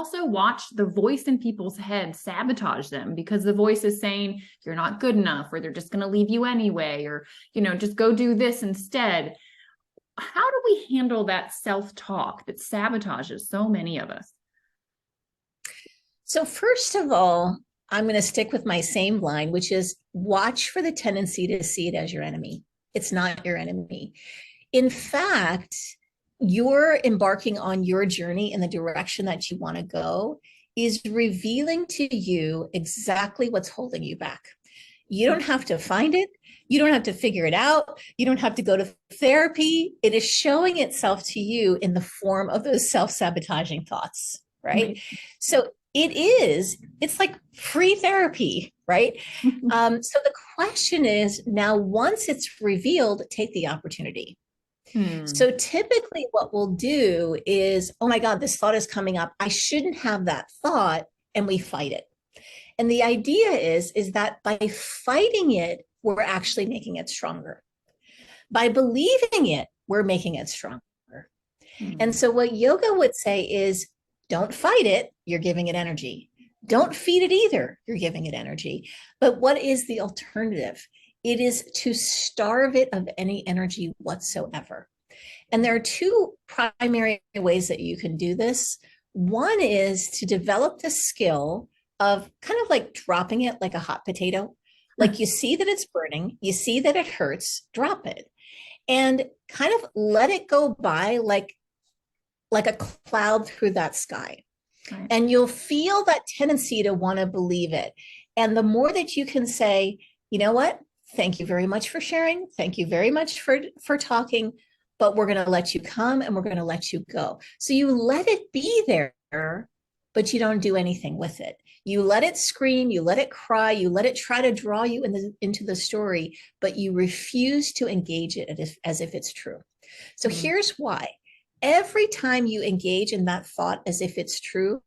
also watch the voice in people's head sabotage them, because the voice is saying you're not good enough, or they're just going to leave you anyway, or, just go do this instead. How do we handle that self-talk that sabotages so many of us? So first of all, I'm going to stick with my same line, which is watch for the tendency to see it as your enemy. It's not your enemy. In fact, you're embarking on your journey in the direction that you want to go is revealing to you exactly what's holding you back. You don't have to find it. You don't have to figure it out. You don't have to go to therapy. It is showing itself to you in the form of those self-sabotaging thoughts, right? So it's like free therapy, right? So the question is now, once it's revealed, take the opportunity. So typically what we'll do is, oh my God, this thought is coming up. I shouldn't have that thought. And we fight it. And the idea is that by fighting it, we're actually making it stronger. By believing it, we're making it stronger. And so what yoga would say is, don't fight it, you're giving it energy. Don't feed it either, you're giving it energy. But what is the alternative? It is to starve it of any energy whatsoever. And there are two primary ways that you can do this. One is to develop the skill of kind of like dropping it like a hot potato. Like you see that it's burning, you see that it hurts, drop it. And kind of let it go by like a cloud through that sky. Right. And you'll feel that tendency to want to believe it. And the more that you can say, you know what? Thank you very much for sharing. Thank you very much for talking, but we're going to let you come and we're going to let you go. So you let it be there, but you don't do anything with it. You let it scream, you let it cry, you let it try to draw you into the story, but you refuse to engage it as if it's true. So here's why. Every time you engage in that thought as if it's true,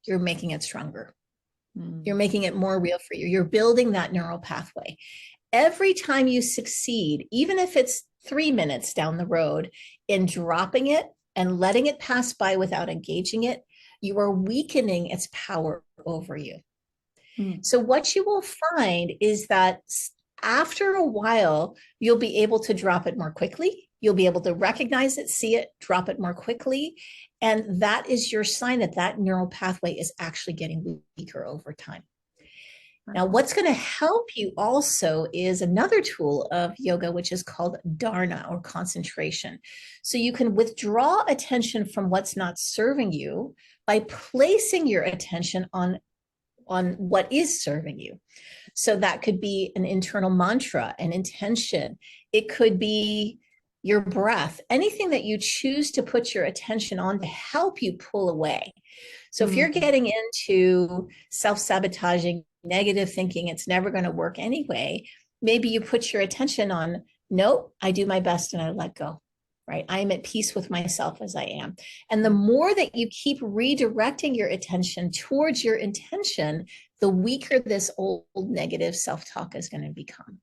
you're making it stronger. You're making it more real for you. You're building that neural pathway. Every time you succeed, even if it's 3 minutes down the road, in dropping it and letting it pass by without engaging it, you are weakening its power over you. So what you will find is that after a while, you'll be able to drop it more quickly. You'll be able to recognize it, see it, drop it more quickly. And that is your sign that that neural pathway is actually getting weaker over time. Now, what's going to help you also is another tool of yoga, which is called dharana, or concentration. So you can withdraw attention from what's not serving you by placing your attention on what is serving you. So that could be an internal mantra, an intention. It could be your breath, anything that you choose to put your attention on to help you pull away. So if you're getting into self-sabotaging, negative thinking, it's never going to work anyway, maybe you put your attention on, nope, I do my best and I let go, right? I am at peace with myself as I am. And the more that you keep redirecting your attention towards your intention, the weaker this old negative self-talk is going to become.